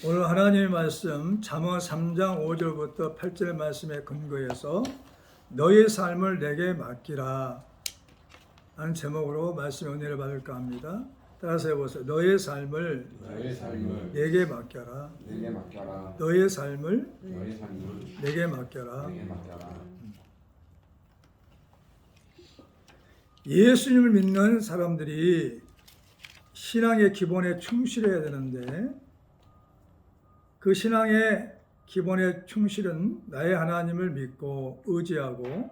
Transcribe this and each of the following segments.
오늘 하나님의 말씀 잠언 3장 5절부터 8절 말씀에 근거해서 너의 삶을 내게 맡기라 하는 제목으로 말씀 은혜를 받을까 합니다. 따라서 해보세요. 너의 삶을 내게 맡겨라. 너의 삶을 내게 맡겨라. 예수님을 믿는 사람들이 신앙의 기본에 충실해야 되는데 그 신앙의 기본의 충실은 나의 하나님을 믿고 의지하고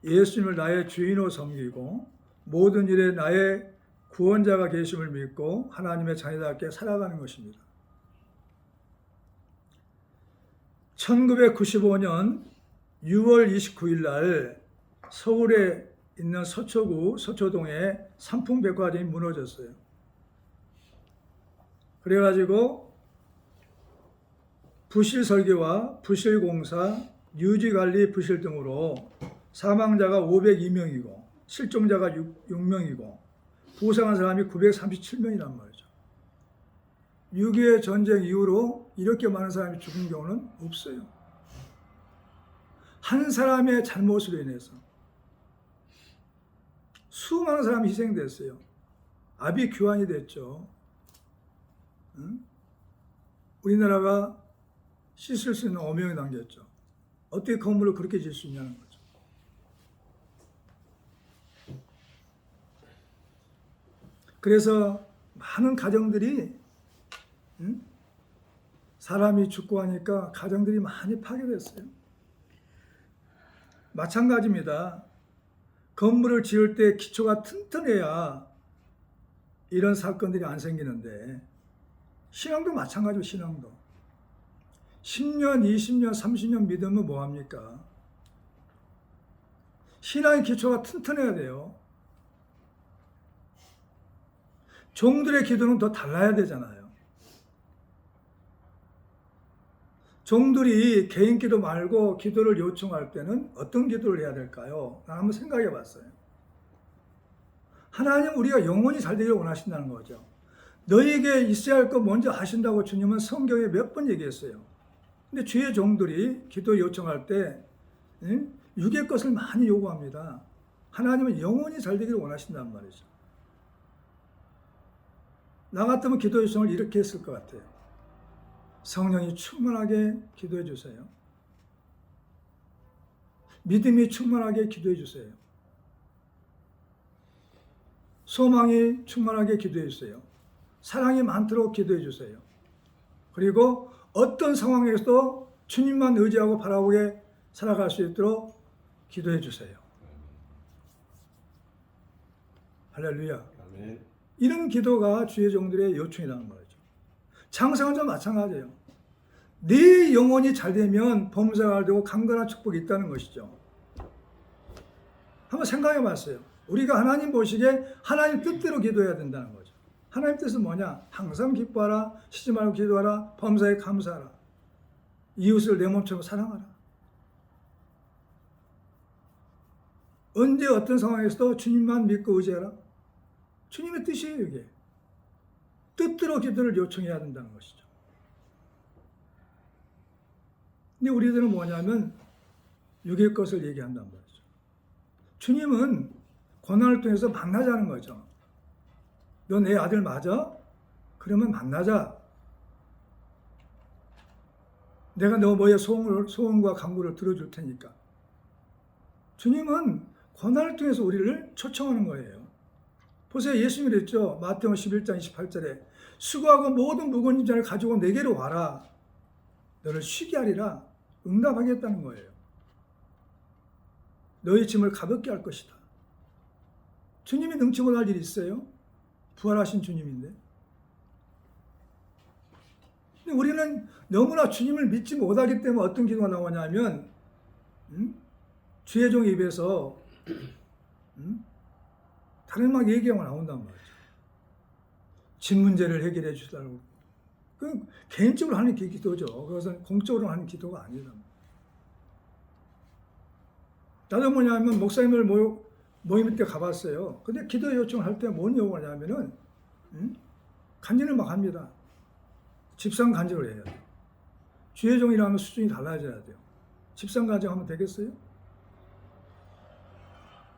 예수님을 나의 주인으로 섬기고 모든 일에 나의 구원자가 계심을 믿고 하나님의 자녀답게 살아가는 것입니다. 1995년 6월 29일 날 서울에 있는 서초구 서초동에 삼풍백화점이 무너졌어요. 그래가지고 부실 설계와 부실 공사, 유지 관리 부실 등으로 사망자가 502명이고 실종자가 6명이고 부상한 사람이 937명이란 말이죠. 6.25 전쟁 이후로 이렇게 많은 사람이 죽은 경우는 없어요. 한 사람의 잘못으로 인해서 수많은 사람이 희생됐어요. 아비 규환이 됐죠. 우리나라가 씻을 수 있는 어명이 남겼죠. 어떻게 건물을 그렇게 지을 수 있냐는 거죠. 그래서 많은 가정들이 사람이 죽고 하니까 가정들이 많이 파괴됐어요. 마찬가지입니다. 건물을 지을 때 기초가 튼튼해야 이런 사건들이 안 생기는데 신앙도 마찬가지로 신앙도 10년, 20년, 30년 믿으면 뭐합니까? 신앙의 기초가 튼튼해야 돼요. 종들의 기도는 더 달라야 되잖아요. 종들이 개인 기도 말고 기도를 요청할 때는 어떤 기도를 해야 될까요? 난 한번 생각해 봤어요. 하나님 우리가 영원히 잘 되기를 원하신다는 거죠. 너에게 있어야 할 것 먼저 하신다고 주님은 성경에 몇 번 얘기했어요. 근데 주의 종들이 기도 요청할 때 육의 것을 많이 요구합니다. 하나님은 영원히 잘 되기를 원하신단 말이죠. 나 같으면 기도 요청을 이렇게 했을 것 같아요. 성령이 충만하게 기도해 주세요. 믿음이 충만하게 기도해 주세요. 소망이 충만하게 기도해 주세요. 사랑이 많도록 기도해 주세요. 그리고 어떤 상황에서도 주님만 의지하고 바라보게 살아갈 수 있도록 기도해 주세요. 할렐루야. 아멘. 이런 기도가 주의 종들의 요청이라는 거죠. 장사원도 마찬가지예요. 네 영혼이 잘 되면 범사가 잘 되고 강건한 축복이 있다는 것이죠. 한번 생각해 봤어요. 우리가 하나님 보시기에 하나님 뜻대로 기도해야 된다는 거죠. 하나님 뜻은 뭐냐? 항상 기뻐하라, 쉬지 말고 기도하라, 범사에 감사하라, 이웃을 내 몸처럼 사랑하라. 언제 어떤 상황에서도 주님만 믿고 의지하라. 주님의 뜻이에요, 이게. 뜻대로 기도를 요청해야 된다는 것이죠. 근데 우리들은 뭐냐면 육의 것을 얘기한단 말이죠. 주님은 고난을 통해서 만나자는 거죠. 너 내 아들 맞아? 그러면 만나자. 내가 너 뭐의 소원과 간구를 들어줄 테니까. 주님은 고난을 통해서 우리를 초청하는 거예요. 보세요. 예수님이 그랬죠. 마태복음 11장 28절에 수고하고 모든 무거운 짐을 가지고 내게로 와라. 너를 쉬게 하리라. 응답하겠다는 거예요. 너희 짐을 가볍게 할 것이다. 주님이 능치 못할 일이 있어요? 부활하신 주님인데. 근데 우리는 너무나 주님을 믿지 못하기 때문에 어떤 기도가 나오냐면 주의 종 입에서 다른 막 얘기가 나온단 말이죠. 집 문제를 해결해 주시라고. 그 개인적으로 하는 기도죠. 그것은 공적으로 하는 기도가 아니다. 나도 뭐냐면 목사님들 모임 때 가봤어요. 근데 기도 요청을 할 때 뭔 요구하냐면은 간증을 막 합니다. 집산간증을 해야 돼요. 주의 종이라면 수준이 달라져야 돼요. 집산간증하면 되겠어요?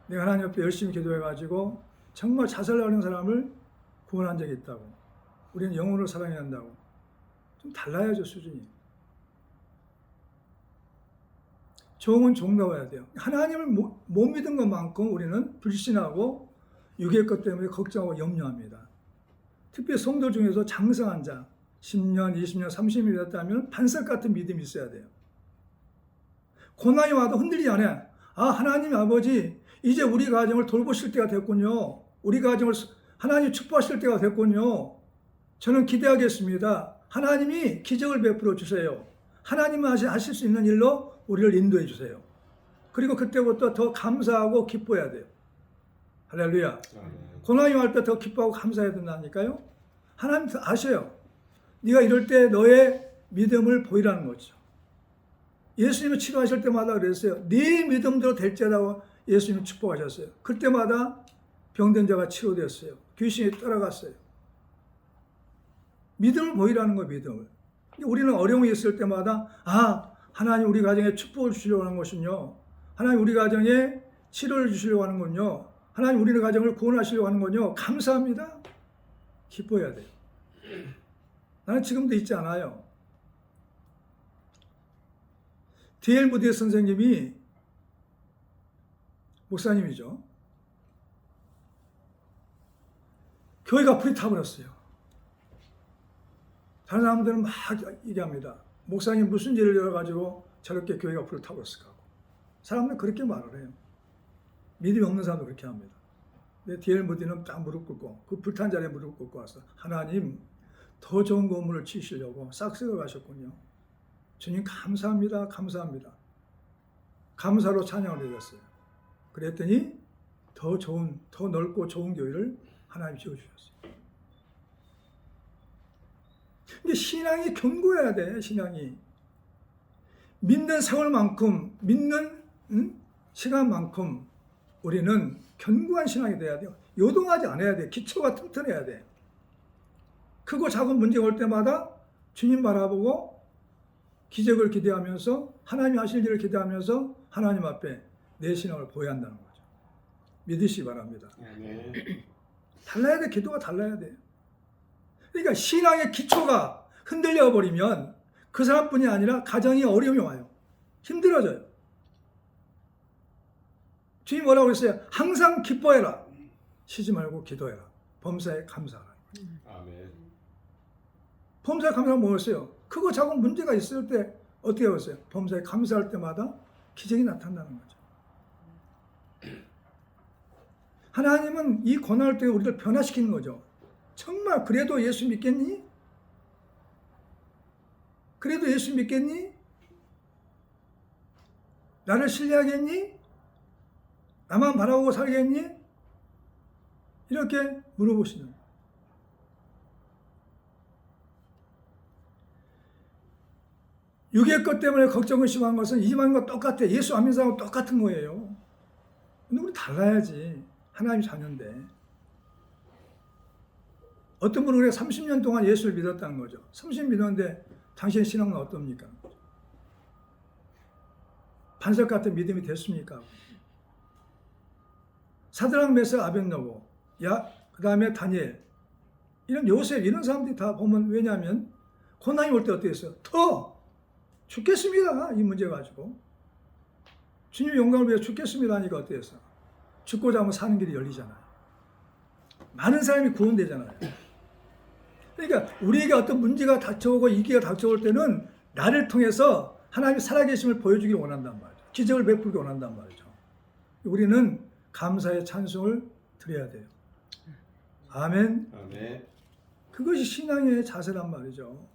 내가 하나님 앞에 열심히 기도해가지고 정말 자살하는 사람을 구원한 적이 있다고. 우리는 영혼을 사랑해야 한다고. 좀 달라야죠, 수준이. 종은 종나와야 돼요. 하나님을 못 믿은 것만큼 우리는 불신하고 육의 것 때문에 걱정하고 염려합니다. 특히 성도 중에서 장성한 자, 10년, 20년, 30년이 됐다면 반석 같은 믿음이 있어야 돼요. 고난이 와도 흔들리지 않아요. 아, 하나님 아버지, 이제 우리 가정을 돌보실 때가 됐군요. 우리 가정을 하나님 축복하실 때가 됐군요. 저는 기대하겠습니다. 하나님이 기적을 베풀어 주세요. 하나님은 하실 수 있는 일로 우리를 인도해 주세요. 그리고 그때부터 더 감사하고 기뻐해야 돼요. 할렐루야. 고난이 올 때 더 기뻐하고 감사해야 된다니까요. 하나님 아셔요. 네가 이럴 때 너의 믿음을 보이라는 거죠. 예수님이 치료하실 때마다 그랬어요. 네 믿음대로 될지라고 예수님이 축복하셨어요. 그때마다 병든 자가 치료됐어요. 귀신이 떠나갔어요. 믿음을 보이라는 거예요. 믿음을. 우리는 어려움이 있을 때마다 아, 하나님 우리 가정에 축복을 주시려고 하는 것은요. 하나님 우리 가정에 치료를 주시려고 하는군요. 하나님 우리 가정을 구원하시려고 하는군요. 감사합니다. 기뻐해야 돼요. 나는 지금도 있지 않아요. D.L. 무디 선생님이 목사님이죠. 교회가 불이 타버렸어요. 다른 사람들은 막 얘기합니다. 목사님 무슨 일을 열어가지고 저렇게 교회가 불을 타버렸을까 하고. 사람들은 그렇게 말을 해요. 믿음이 없는 사람도 그렇게 합니다. 근데 D.L. 무디는 딱 무릎 꿇고 그 불탄 자리에 무릎 꿇고 와서 하나님 더 좋은 건물을 지으시려고 싹쓸어 가셨군요. 주님 감사합니다. 감사합니다. 감사로 찬양을 드렸어요. 그랬더니 더 좋은, 더 넓고 좋은 교회를 하나님 지어주셨어요. 근데 신앙이 견고해야 돼. 신앙이 믿는 세월만큼, 믿는 시간만큼 우리는 견고한 신앙이 돼야 돼요. 요동하지 않아야 돼. 기초가 튼튼해야 돼. 크고 작은 문제가 올 때마다 주님 바라보고 기적을 기대하면서 하나님이 하실 일을 기대하면서 하나님 앞에 내 신앙을 보여야 한다는 거죠. 믿으시기 바랍니다. 달라야 돼. 기도가 달라야 돼. 그러니까 신앙의 기초가 흔들려 버리면 그 사람뿐이 아니라 가정이 어려움이 와요. 힘들어져요. 주님 뭐라고 했어요? 항상 기뻐해라. 쉬지 말고 기도해라. 범사에 감사하라. 아멘. 범사에 감사하면 뭐였어요? 크고 작은 문제가 있을 때 어떻게 하겠어요? 범사에 감사할 때마다 기적이 나타나는 거죠. 하나님은 이 고난을 통해 우리를 변화시키는 거죠. 정말 그래도 예수 믿겠니? 그래도 예수 믿겠니? 나를 신뢰하겠니? 나만 바라보고 살겠니? 이렇게 물어보시는 거예요. 육의 것 때문에 걱정을 심한 것은 이방인과 똑같아. 예수 안 믿는 사람과 똑같은 거예요. 근데 우리 달라야지. 하나님 자녀인데. 어떤 분은 그래 30년 동안 예수를 믿었다는 거죠. 30년 믿었는데 당신의 신앙은 어떻습니까? 반석 같은 믿음이 됐습니까? 사드락 메삭 아벳느고, 그 다음에 다니엘, 이런 요셉 이런 사람들이 다 보면 왜냐하면 고난이 올 때 어떻게 했어요? 더 죽겠습니다. 이 문제 가지고 주님 영광을 위해 죽겠습니다 하니까 어떻게 했어? 죽고자 하면 사는 길이 열리잖아요. 많은 사람이 구원되잖아요. 그러니까 우리에게 어떤 문제가 닥쳐오고 위기가 닥쳐올 때는 나를 통해서 하나님이 살아계심을 보여주기를 원한단 말이죠. 기적을 베풀기 원한단 말이죠. 우리는 감사의 찬송을 드려야 돼요. 아멘. 아멘. 그것이 신앙의 자세란 말이죠.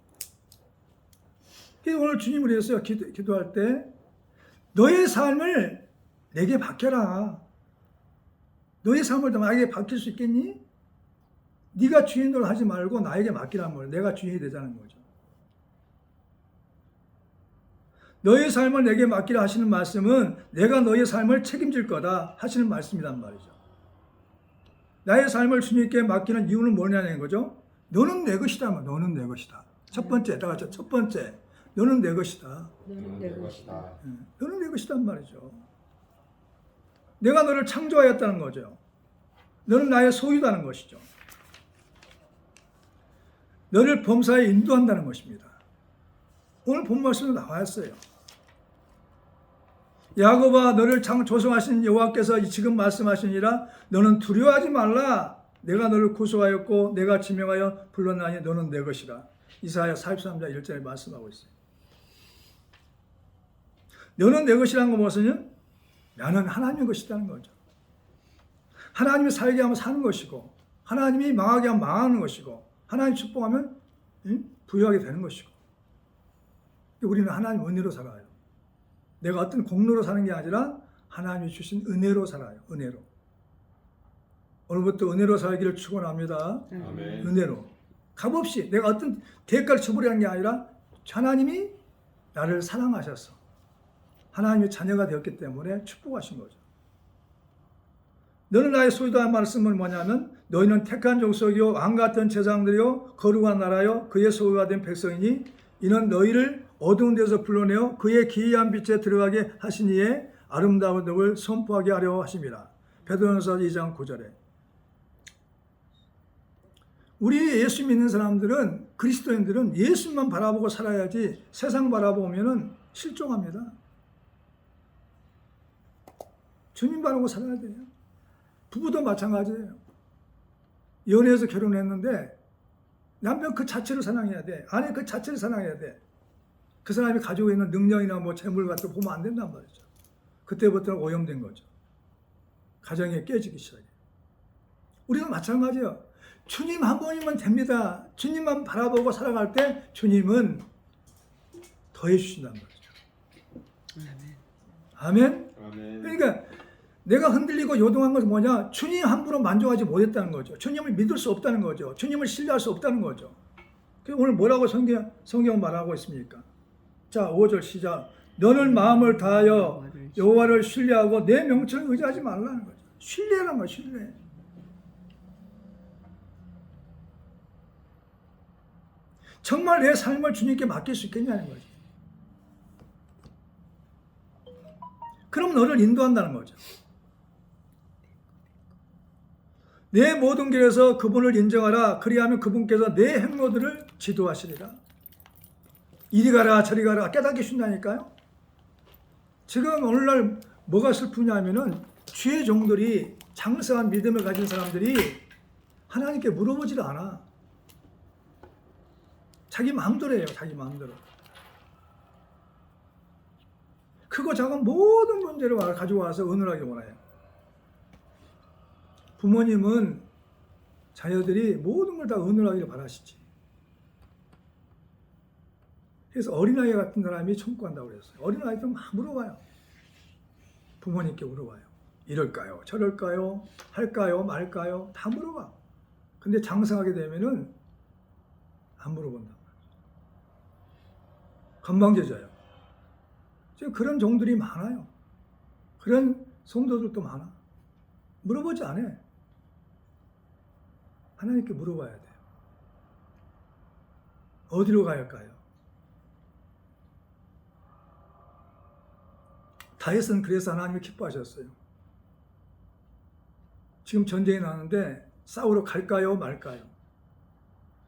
그래서 오늘 주님을 위해서 기도할 때 너의 삶을 내게 맡겨라. 너의 삶을 나에게 맡길 수 있겠니? 네가 주인으로 하지 말고 나에게 맡기란 말이에요. 내가 주인이 되자는 거죠. 너의 삶을 내게 맡기라 하시는 말씀은 내가 너의 삶을 책임질 거다 하시는 말씀이란 말이죠. 나의 삶을 주님께 맡기는 이유는 뭐냐는 거죠. 너는 내 것이다. 너는 내 것이다. 첫 번째, 다 같이 첫 번째, 너는 내 것이다. 너는 내 것이다. 너는 내 것이단 말이죠. 내가 너를 창조하였다는 거죠. 너는 나의 소유다는 것이죠. 너를 범사에 인도한다는 것입니다. 오늘 본 말씀에 나왔어요. 야곱아, 너를 조성하신 여호와께서 지금 말씀하시니라. 너는 두려워하지 말라. 내가 너를 구속하였고 내가 지명하여 불렀나니 너는 내 것이라. 이사야 43장 1절에 말씀하고 있어요. 너는 내 것이라는 건 무엇이냐? 나는 하나님의 것이라는 거죠. 하나님이 살게 하면 사는 것이고, 하나님이 망하게 하면 망하는 것이고, 하나님 축복하면 부유하게 되는 것이고. 우리는 하나님 은혜로 살아요. 내가 어떤 공로로 사는 게 아니라 하나님이 주신 은혜로 살아요. 은혜로. 오늘부터 은혜로 살기를 축원합니다. 아멘. 은혜로. 값없이 내가 어떤 대가를 처벌한 게 아니라 하나님이 나를 사랑하셔서 하나님의 자녀가 되었기 때문에 축복하신 거죠. 너는 나의 소유다 말씀은 뭐냐면 너희는 택한 족속이요 왕 같은 제사장들이요 거룩한 나라요 그의 소유가 된 백성이니 이는 너희를 어두운 데서 불러내어 그의 기이한 빛에 들어가게 하시니에 아름다운 덕을 선포하게 하려 하심이라. 베드로전서 2장 9절에. 우리 예수 믿는 사람들은, 그리스도인들은 예수만 바라보고 살아야지 세상 바라보면은 실종합니다. 주님 바라보고 살아야 돼요. 부부도 마찬가지예요. 연애해서 결혼했는데 남편 그 자체를 사랑해야 돼. 아내 그 자체를 사랑해야 돼. 그 사람이 가지고 있는 능력이나 뭐 재물 같은 거 보면 안 된단 말이죠. 그때부터는 오염된 거죠. 가정이 깨지기 시작해요. 우리도 마찬가지예요. 주님 한 분이면 됩니다. 주님만 바라보고 살아갈 때 주님은 더해 주신단 말이죠. 아멘. 아멘. 그러니까 내가 흔들리고 요동한 것은 뭐냐? 주님 함부로 만족하지 못했다는 거죠. 주님을 믿을 수 없다는 거죠. 주님을 신뢰할 수 없다는 거죠. 오늘 뭐라고 성경 말하고 있습니까? 자, 5절 시작. 너는 마음을 다하여 여호와를 신뢰하고 내 명철을 의지하지 말라는 거죠. 신뢰라는 거예요. 신뢰. 정말 내 삶을 주님께 맡길 수 있겠냐는 거죠. 그럼 너를 인도한다는 거죠. 내 모든 길에서 그분을 인정하라. 그리하면 그분께서 내 행로들을 지도하시리라. 이리 가라 저리 가라 깨닫게 주신다니까요. 지금 오늘날 뭐가 슬프냐면은 주의 종들이, 장성한 믿음을 가진 사람들이 하나님께 물어보질 않아. 자기 마음대로 해요. 자기 마음대로. 크고 작은 모든 문제를 가지고 와서 은은하게 원해요. 부모님은 자녀들이 모든 걸 다 은은하기를 바라시지. 그래서 어린아이 같은 사람이 청구한다고 그랬어요. 어린아이들 막 물어봐요. 부모님께 물어봐요. 이럴까요? 저럴까요? 할까요? 말까요? 다 물어봐. 근데 장성하게 되면은 안 물어본단 말이에요. 건방져져요. 지금 그런 종들이 많아요. 그런 성도들도 많아. 물어보지 않아. 하나님께 물어봐야 돼요. 어디로 가야 할까요? 다윗은 그래서 하나님을 기뻐하셨어요. 지금 전쟁이 나는데 싸우러 갈까요? 말까요?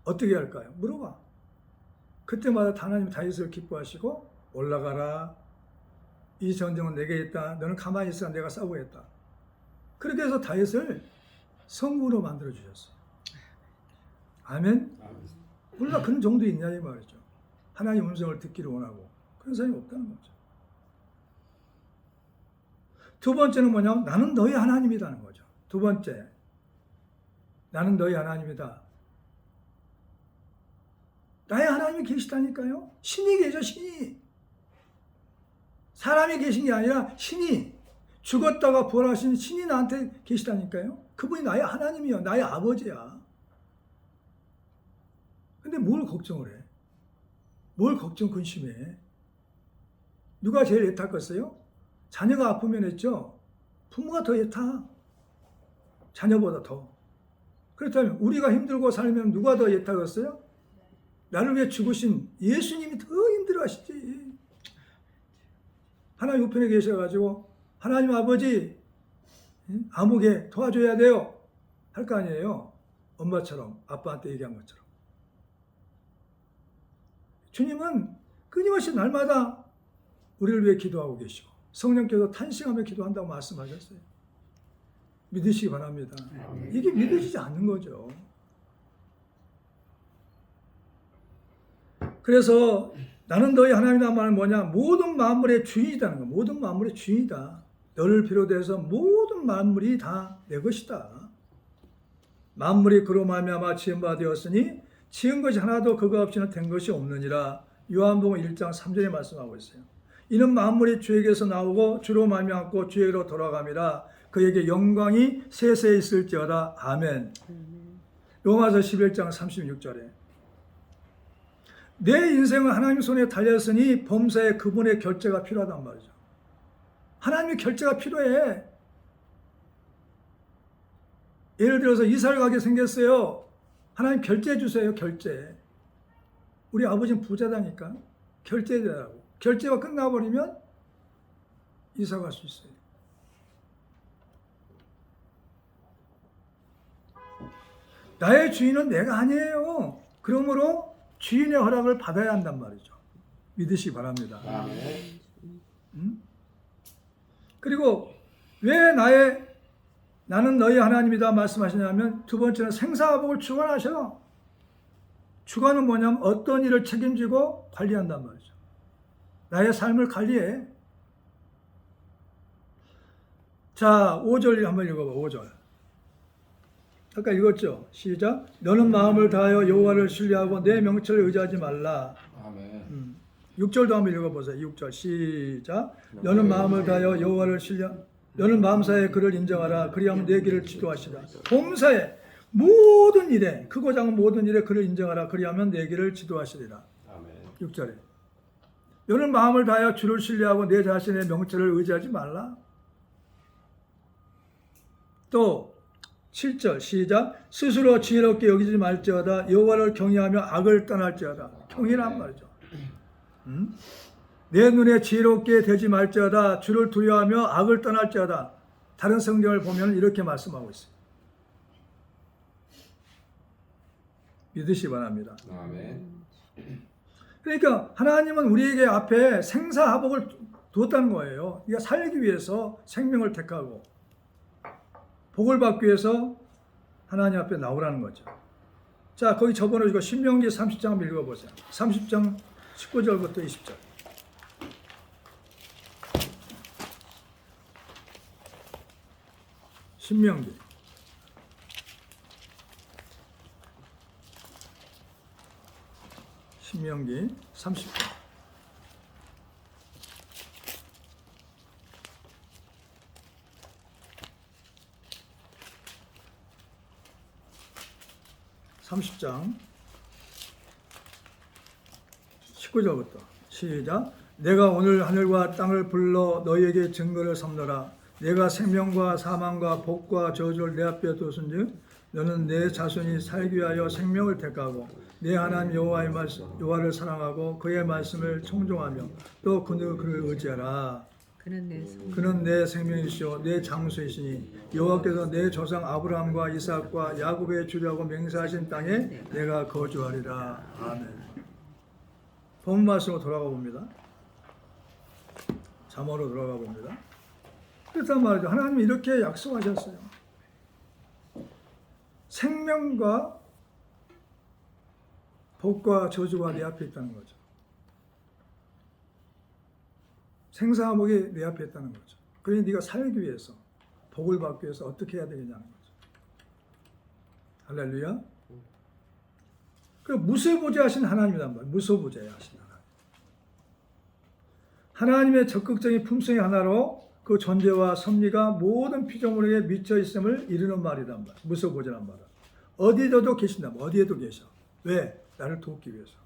어떻게 할까요? 물어봐. 그때마다 하나님 다윗을 기뻐하시고 올라가라. 이 전쟁은 내게 있다. 너는 가만히 있어. 내가 싸우겠다. 그렇게 해서 다윗을 성군으로 만들어 주셨어요. 아멘? 몰라 그런 정도 있냐 이 말이죠. 하나님 음성을 듣기를 원하고 그런 사람이 없다는 거죠. 두 번째는 뭐냐면 나는 너희 하나님이라는 거죠. 두 번째, 나는 너희 하나님이다. 나의 하나님이 계시다니까요. 신이 계셔. 신이. 사람이 계신 게 아니라 신이, 죽었다가 부활하신 신이 나한테 계시다니까요. 그분이 나의 하나님이요. 나의 아버지야. 근데 뭘 걱정을 해? 뭘 걱정 근심해? 누가 제일 애타겠어요? 자녀가 아프면 했죠. 부모가 더 애타. 자녀보다 더. 그렇다면 우리가 힘들고 살면 누가 더 애타겠어요? 나를 위해 죽으신 예수님이 더 힘들어하시지. 하나님 우편에 계셔가지고 하나님 아버지 아무개 도와줘야 돼요 할 거 아니에요. 엄마처럼 아빠한테 얘기한 것처럼. 주님은 끊임없이 날마다 우리를 위해 기도하고 계시고 성령께서 탄식하며 기도한다고 말씀하셨어요. 믿으시기 바랍니다. 이게 믿어지지 않는 거죠. 그래서 나는 너희 하나님이다 말은 뭐냐? 모든 만물의 주인이라는 거. 모든 만물의 주인이다. 너를 비롯해서 모든 만물이 다 내 것이다. 만물이 그로 말미암아 지은 바 되었으니 지은 것이 하나도 그거 없이는 된 것이 없느니라. 요한복음 1장 3절에 말씀하고 있어요. 이는 만물이 주에게서 나오고 주로 말미암고 주에게로 돌아감이라. 그에게 영광이 세세에 있을지어다. 아멘. 로마서 11장 36절에 내 인생은 하나님 손에 달렸으니 범사에 그분의 결제가 필요하단 말이죠. 하나님의 결제가 필요해. 예를 들어서 이사를 가게 생겼어요. 하나님 결제해 주세요. 결제. 우리 아버지는 부자다니까 결제해달라고. 결제가 끝나버리면 이사 갈 수 있어요. 나의 주인은 내가 아니에요. 그러므로 주인의 허락을 받아야 한단 말이죠. 믿으시기 바랍니다. 그리고 왜 나는 너희 하나님이다 말씀하시냐면 두 번째는 생사화복을 주관하셔. 주관은 뭐냐면 어떤 일을 책임지고 관리한단 말이죠. 나의 삶을 관리해. 자, 5절 한번 읽어봐. 5절. 아까 읽었죠? 시작. 너는 마음을 다하여 여호와를 신뢰하고 내 명철을 의지하지 말라. 아멘. 6절도 한번 읽어보세요. 6절 시작. 너는 마음을 다하여 여호와를 너는 마음사에 그를 인정하라. 그리하면 내 길을 지도하시라. 범사에 모든 일에 크고 작은 모든 일에 그를 인정하라. 그리하면 내 길을 지도하시리라. 아멘. 6절에 너는 마음을 다하여 주를 신뢰하고 내 자신의 명철을 의지하지 말라. 또 7절 시작. 스스로 지혜롭게 여기지 말지어다. 여호와를 경외하며 악을 떠날지어다. 경외란 말이죠. 내 눈에 지혜롭게 되지 말지어다. 주를 두려워하며 악을 떠날지어다. 다른 성경을 보면 이렇게 말씀하고 있어요. 믿으시 바랍니다. 아멘. 그러니까 하나님은 우리에게 앞에 생사화복을 두었다는 거예요. 우리가 살기 위해서 생명을 택하고 복을 받기 위해서 하나님 앞에 나오라는 거죠. 자, 거기 접어놓으시고 신명기 30장 한번 읽어보세요. 30장 19절부터 20절. 신명기 30장. (30장) 19절부터 시작. 내가 오늘 하늘과 땅을 불러 너희에게 증거를 삼노라. 내가 생명과 사망과 복과 저주를 내 앞에 두었은즉 너는 내 자손이 살기 위하여 생명을 택하고 내 하나님 여호와를 사랑하고 그의 말씀을 청종하며 또 그를 의지하라. 그는 내 생명이시오 내 장수이시니 여호와께서 내 조상 아브라함과 이삭과 야곱의 주라고 맹세하신 땅에 내가 거주하리라. 아멘. 본 말씀으로 돌아가 봅니다. 잠언으로 돌아가 봅니다. 그렇단 말이죠. 하나님이 이렇게 약속하셨어요. 생명과 복과 저주가 내 앞에 있다는 거죠. 생사화복이 내 앞에 있다는 거죠. 그러니 네가 살기 위해서 복을 받기 위해서 어떻게 해야 되겠냐는 거죠. 할렐루야. 그 무소부재하신 하나님이란 말이에요. 무소부재하신 하나님. 하나님의 적극적인 품성의 하나로 그 존재와 섭리가 모든 피조물에게 미쳐 있음을 이루는 말이란 말이에요. 무소부재란 말은 어디에도 계신다. 어디에도 계셔. 왜? 나를 돕기 위해서.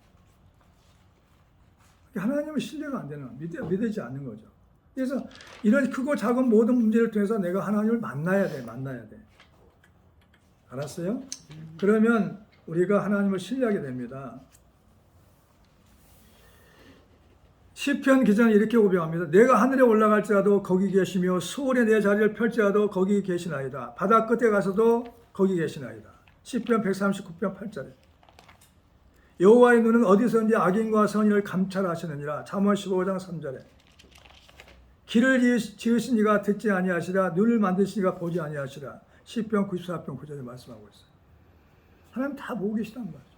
하나님은 신뢰가 안 되는, 믿어지지 않는 거죠. 그래서 이런 크고 작은 모든 문제를 통해서 내가 하나님을 만나야 돼. 알았어요? 그러면 우리가 하나님을 신뢰하게 됩니다. 시편 기자는 이렇게 고백합니다. 내가 하늘에 올라갈지라도 거기 계시며 수월에 내 자리를 펼지라도 거기 계시나이다. 바다 끝에 가서도 거기 계시나이다. 시편 139편 8절에 여호와의 눈은 어디서든지 악인과 선인을 감찰하시느니라. 잠언 15장 3절에 길을 지으신 이가 듣지 아니하시라. 눈을 만드신 이가 보지 아니하시라. 시편 94편 9절에 말씀하고 있어요. 하나님 다 보고 계시단 말이죠.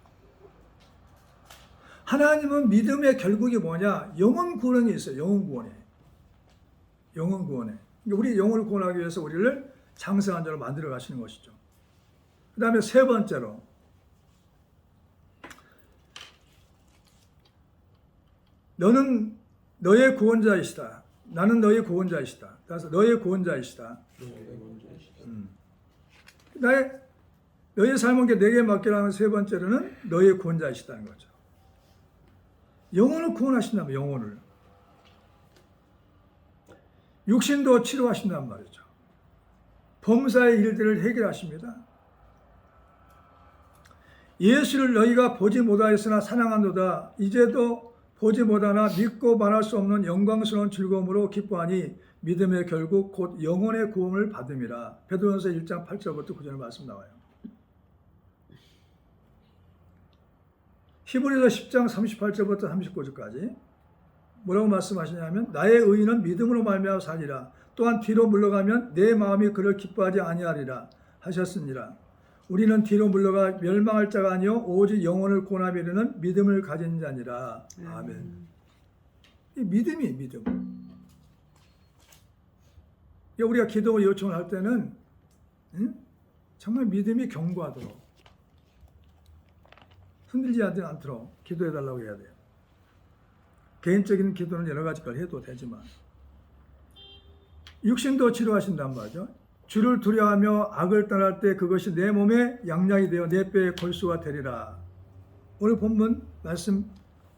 하나님은 믿음의 결국이 뭐냐? 영혼 구원이 있어요. 영혼 구원에. 영혼 구원에. 우리 영혼을 구원하기 위해서 우리를 장성한 자로 만들어 가시는 것이죠. 그 다음에 세 번째로 너는 너의 구원자이시다. 나는 너의 구원자이시다. 그래서 너의 구원자이시다. 너의 삶은 내게 맡기라는 세 번째로는 너의 구원자이시다는 거죠. 영혼을 구원하신다면 영혼을. 육신도 치료하신단 말이죠. 범사의 일들을 해결하십니다. 예수를 너희가 보지 못하였으나 사랑한도다. 이제도 보지 못하나 믿고 말할 수 없는 영광스러운 즐거움으로 기뻐하니 믿음의 결국 곧 영혼의 구원을 받음이라. 베드로전서 1장 8절부터 9절 말씀 나와요. 히브리서 10장 38절부터 39절까지 뭐라고 말씀하시냐면 나의 의인은 믿음으로 말미암아 살리라. 또한 뒤로 물러가면 내 마음이 그를 기뻐하지 아니하리라 하셨으니라. 우리는 뒤로 물러가 멸망할 자가 아니요 오직 영혼을 구원하며 이르는 믿음을 가진 자니라. 아멘. 이 믿음이 믿음. 우리가 기도 요청을 할 때는 정말 믿음이 견고하도록 흔들리지 않도록 기도해달라고 해야 돼요. 개인적인 기도는 여러 가지 걸 해도 되지만 육신도 치료하신단 말이죠. 주를 두려워하며 악을 떠날 때 그것이 내 몸에 양약이 되어 내 뼈에 골수가 되리라. 오늘 본문 말씀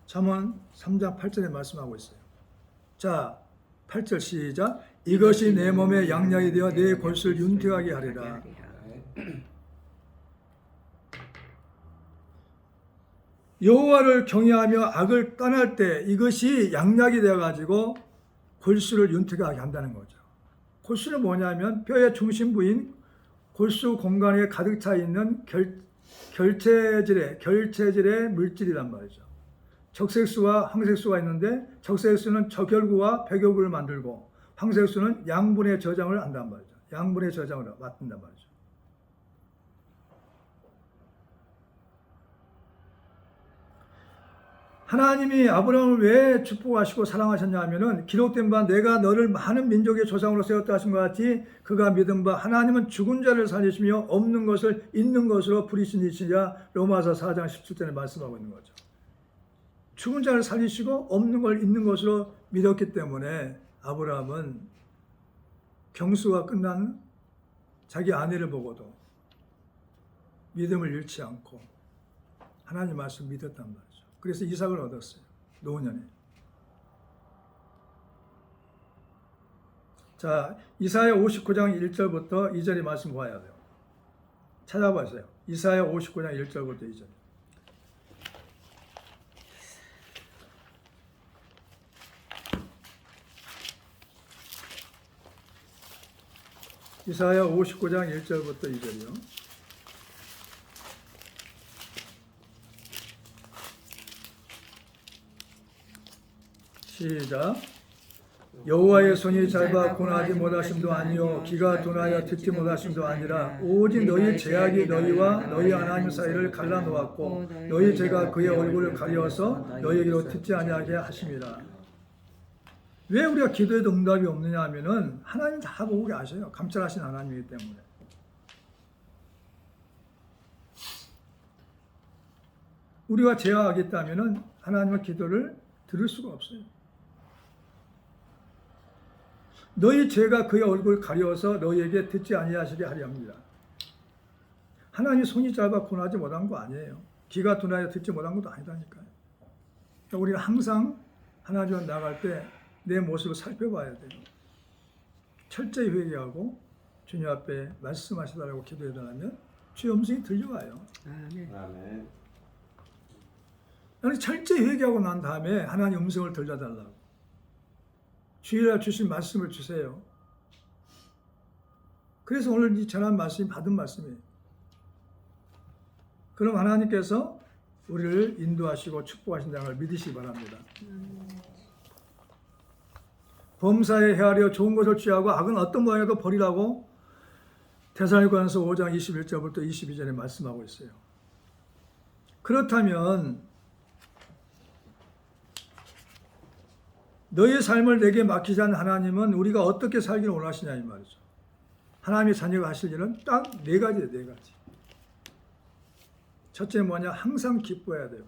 잠언 3장 8절에 말씀하고 있어요. 자, 8절 시작. 이것이 내 몸에 양약이 되어 내 골수를 윤택하게 하리라. 여호와를 경외하며 악을 떠날 때 이것이 양약이 되어가지고 골수를 윤택하게 한다는 거죠. 골수는 뭐냐면 뼈의 중심부인 골수 공간에 가득 차 있는 결체질의 물질이란 말이죠. 적색수와 황색수가 있는데 적색수는 적혈구와 백혈구를 만들고 황색수는 양분의 저장을 한단 말이죠. 양분의 저장을 맡는단 말이죠. 하나님이 아브라함을 왜 축복하시고 사랑하셨냐 하면은 기록된 바 내가 너를 많은 민족의 조상으로 세웠다 하신 것 같이 그가 믿은 바 하나님은 죽은 자를 살리시며 없는 것을 있는 것으로 부리신 이시라. 로마서 4장 17절에 말씀하고 있는 거죠. 죽은 자를 살리시고 없는 걸 있는 것으로 믿었기 때문에 아브라함은 경수가 끝난 자기 아내를 보고도 믿음을 잃지 않고 하나님 말씀 믿었단 말이죠. 그래서 이삭을 얻었어요. 노년에. 자, 이사야 59장 1절부터 2절의 말씀 봐야 돼요. 찾아보세요. 이사야 59장 1절부터 2절. 이사야 59장 1절부터 2절이요. 시작. 여호와의 손이 짧아 고나지 못하심도 아니요 귀가 둔하여 듣지 못하심도 아니라 오직 너희 죄악이 너희와 너희 하나님 사이를 갈라놓았고 너희 죄가 그의 얼굴을 가려서 너희에게로 듣지 아니하게 하심이라. 왜 우리가 기도에도 응답이 없느냐 하면은 하나님 다 보고 계셔요. 감찰하신 하나님이기 때문에. 우리가 죄가 있다면은 하나님의 기도를 들을 수가 없어요. 너희 죄가 그의 얼굴을 가려서 너희에게 듣지 아니하시게 하려 합니다. 하나님 손이 짧아 고나지 못한 거 아니에요. 귀가 둔하여 듣지 못한 것도 아니다니까요. 그러니까 우리가 항상 하나님 앞에 나갈 때 내 모습을 살펴봐야 돼요. 철저히 회개하고 주님 앞에 말씀하시다라고 기도해달라면 주의 음성이 들려와요. 아멘. 아멘. 나는 철저히 회개하고 난 다음에 하나님 음성을 들려달라고. 주일날 주신 말씀을 주세요. 그래서 오늘 이 전한 말씀이 받은 말씀이에요. 그럼 하나님께서 우리를 인도하시고 축복하신다는 걸 믿으시기 바랍니다. 범사에 헤아려 좋은 것을 취하고 악은 어떤 모양이라도 버리라고 데살로니가서 5장 21절부터 22절에 말씀하고 있어요. 그렇다면 너의 삶을 내게 맡기자는 하나님은 우리가 어떻게 살기를 원하시냐 이 말이죠. 하나님의 자녀가 하실 일은 딱 네 가지예요. 네 가지. 첫째는 뭐냐? 항상 기뻐해야 되고,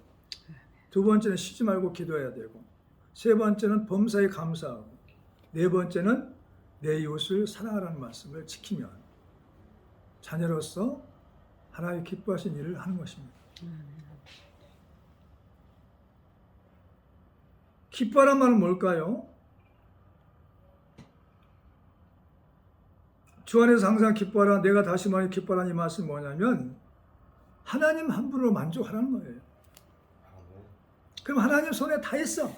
두 번째는 쉬지 말고 기도해야 되고, 세 번째는 범사에 감사하고, 네 번째는 내 이웃을 사랑하라는 말씀을 지키면 자녀로서 하나님이 기뻐하신 일을 하는 것입니다. 기뻐하란 말은 뭘까요? 주 안에서 항상 기뻐하라, 내가 다시 말해 기뻐하라는 이 말씀이 뭐냐면 하나님 한 분으로 만족하라는 거예요. 그럼 하나님 손에 다 있어.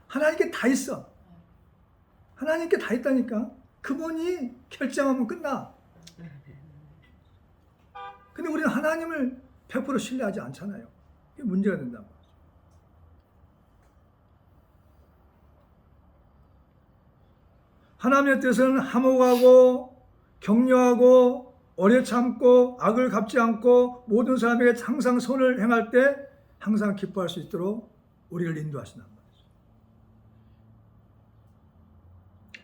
하나님께 다 있어. 하나님께 다 있다니까. 그분이 결정하면 끝나. 근데 우리는 하나님을 100% 신뢰하지 않잖아요. 이게 문제가 된다고. 하나님의 뜻은 화목하고 격려하고 오래 참고 악을 갚지 않고 모든 사람에게 항상 선을 행할 때 항상 기뻐할 수 있도록 우리를 인도하신단 말이죠.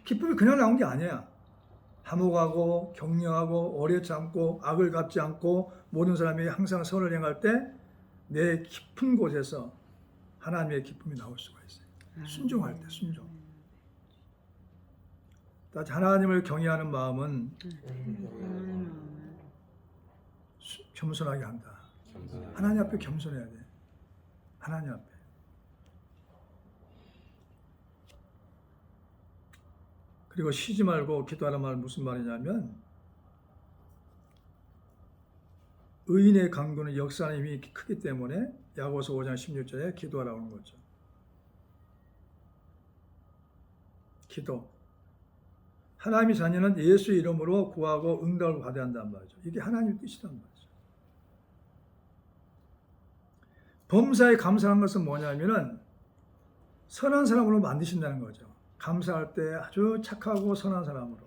기쁨이 그냥 나온 게 아니야. 화목하고 격려하고 오래 참고 악을 갚지 않고 모든 사람에게 항상 선을 행할 때 내 깊은 곳에서 하나님의 기쁨이 나올 수가 있어요. 순종할 때 순종. 하나님을 경외하는 마음은 겸손하게 한다. 하나님 앞에 겸손해야 돼. 하나님 앞에. 그리고 쉬지 말고 기도하는 말은 무슨 말이냐면 의인의 강구는 역사하는 힘이 크기 때문에 야고보서 5장 16절에 기도하라고 하는 거죠. 기도. 하나님의 자녀는 예수의 이름으로 구하고 응답을 받아야 한다는 말이죠. 이게 하나님의 뜻이란 말이죠. 범사에 감사하는 것은 뭐냐면은 선한 사람으로 만드신다는 거죠. 감사할 때 아주 착하고 선한 사람으로.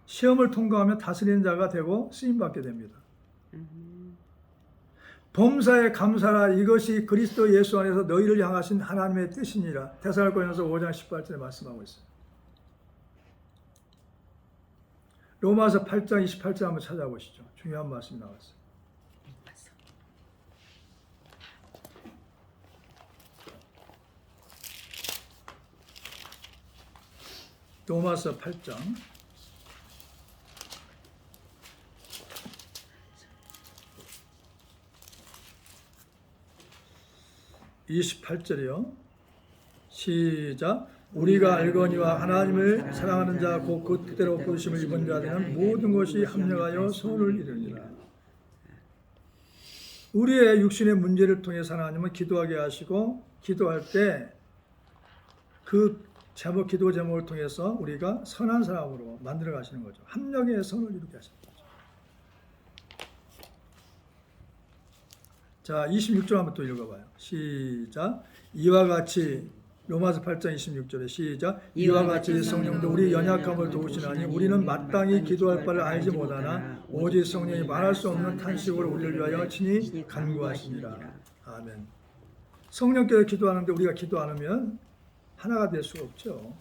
시험을 통과하면 다스리는 자가 되고 쓰임받게 됩니다. 범사에 감사라 이것이 그리스도 예수 안에서 너희를 향하신 하나님의 뜻이니라. 데살로니가서 5장 18절에 말씀하고 있어요. 로마서 8장 28절 한번 찾아보시죠. 중요한 말씀이 나왔어요. 로마서 8장 28절이요. 시작. 우리가 알거니와 하나님을 사랑하는 자 곧 그때로 부르심을 입은 자들은 모든 것이 합력하여 선을 이루니라. 우리의 육신의 문제를 통해서 하나님은 기도하게 하시고 기도할 때 그 제목 기도 제목을 통해서 우리가 선한 사람으로 만들어 가시는 거죠. 합력의 선을 이루게 하시는 거죠. 자, 26절 한번 또 읽어봐요. 시작. 이와 같이 로마서 8장 26절에 시작. 이와 같이 성령도 우리 연약함을 도우시나니 우리는 마땅히 기도할 바를 알지 못하나 오직 성령이 말할 수 없는 탄식으로 우리를 위하여 친히 간구하시니라. 아멘. 성령께서 기도하는데 우리가 기도 안 하면 하나가 될 수가 없죠.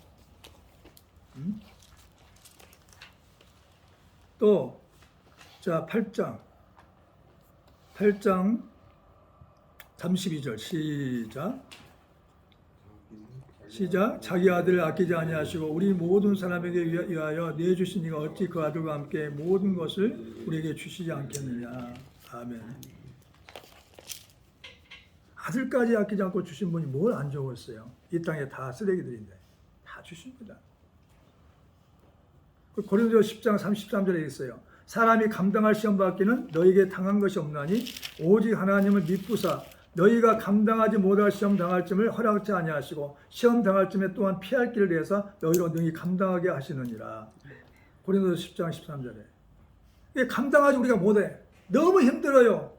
또 자, 8장 32절 시작. 자기 아들을 아끼지 아니하시고 우리 모든 사람에게 위하여 내주신 이가 어찌 그 아들과 함께 모든 것을 우리에게 주시지 않겠느냐. 아멘. 아들까지 아끼지 않고 주신 분이 뭘 안 적었어요. 이 땅에 다 쓰레기들인데 다 주십니다. 고린도서 10장 33절에 있어요. 사람이 감당할 시험 받기는 너에게 당한 것이 없나니 오직 하나님을 믿부사 너희가 감당하지 못할 시험 당할 쯤을 허락지 아니하시고 시험 당할 쯤에 또한 피할 길을 내서 너희로 능히 감당하게 하시느니라. 고린도서 10장 13절에 이게 감당하지 우리가 못해. 너무 힘들어요.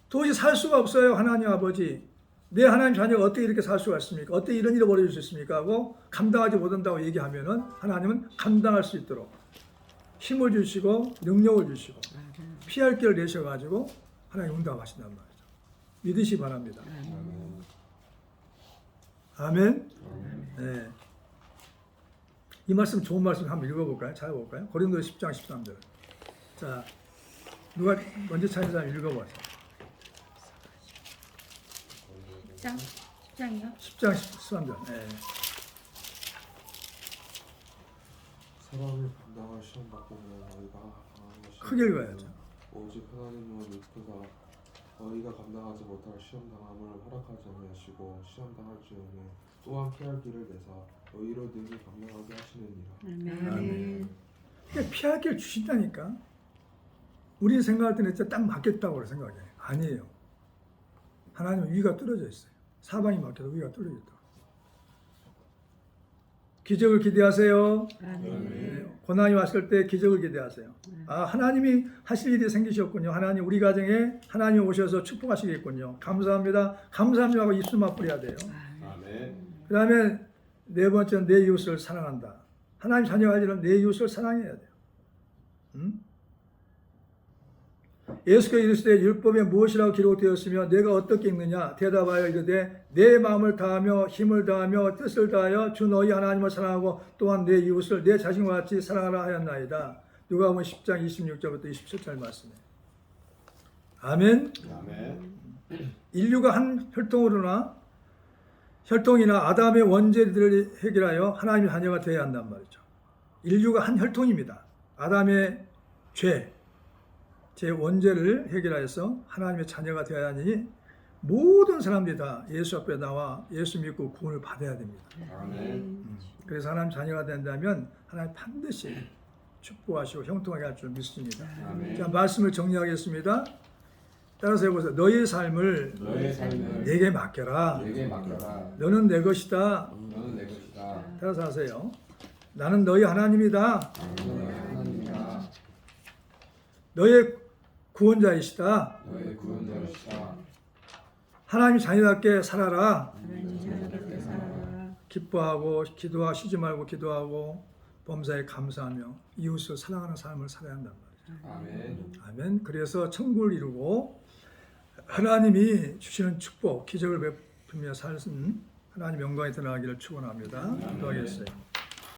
도저히 살 수가 없어요. 하나님 아버지, 내 하나님 자녀가 어떻게 이렇게 살 수가 있습니까? 어떻게 이런 일이 벌어질 수 있습니까? 하고 감당하지 못한다고 얘기하면은 하나님은 감당할 수 있도록 힘을 주시고 능력을 주시고 피할 길을 내셔가지고 하나님 응답하신단 말이죠. 믿으시 바랍니다. 아멘. 네. 이 말씀 좋은 말씀 한번 읽어볼까요? 잘 볼까요? 고린도서 10장 13절. 자, 누가 먼저 찾은 사람 읽어봐요. 10장이요? 10장 13절. 네. 사람을 감당할 시험 받고 너희가 당한 것이 크게 읽어야죠. 오직 하나님은 믿고사 너희가 감당하지 못할 시험 당함을 허락하지 아니하시고 시험 당할 즈음에 또한 피할 길을 내사 너희로 능히 감당하게 하시느니라. 아멘. 그러니까 피할 길 주신다니까. 우리 생각할 때는 진짜 딱 맞겠다고 생각해요. 아니에요. 하나님은 위가 뚫어져 있어요. 사방이 막혀도 위가 뚫어져 있다. 기적을 기대하세요. 네. 고난이 왔을 때 기적을 기대하세요. 아, 하나님이 하실 일이 생기셨군요. 하나님 우리 가정에 하나님 오셔서 축복하시겠군요. 감사합니다. 감사합니다 하고 입술만 뿌려야 돼요. 아멘. 그 다음에 네 번째는 내 이웃을 사랑한다. 하나님 자녀가 할 일은 내 이웃을 사랑해야 돼요. 예수께서 이르시되 율법에 무엇이라고 기록되었으며 내가 어떻게 읽느냐 대답하여 이르되 내 마음을 다하며 힘을 다하며 뜻을 다하여 주 너희 하나님을 사랑하고 또한 내 이웃을 내 자신과 같이 사랑하라 하였나이다. 누가복음 10장 26절부터 27절 말씀이에요. 아멘. 아멘. 인류가 한 혈통이나 아담의 원죄들을 해결하여 하나님의 자녀가 되어야 한단 말이죠. 인류가 한 혈통입니다. 아담의 제 원죄를 해결하여서 하나님의 자녀가 되어야 하니 모든 사람들이 다 예수 앞에 나와 예수 믿고 구원을 받아야 됩니다. 아멘. 그래서 하나님 자녀가 된다면 하나님 반드시 축복하시고 형통하게 할 줄 믿습니다. 아멘. 자, 말씀을 정리하겠습니다. 따라서 해보세요. 너의 삶을 내게 맡겨라. 내게 맡겨라. 너는 내 것이다. 너는 내 것이다. 따라서 하세요. 나는 너희 하나님이다. 너는 하나님이다. 너의 구원자이시다. 너의 구원자이시다. 하나님 자녀답게 살아라. 하나님 자녀답게 살아라. 기뻐하고 기도하고 쉬지 말고 기도하고 범사에 감사하며 이웃을 사랑하는 삶을 살아야 한단 말이죠. 아멘. 아멘. 그래서 천국을 이루고 하나님이 주시는 축복, 기적을 베풀며 사는 하나님 영광에 드러나기를 축원합니다. 기도하겠어요.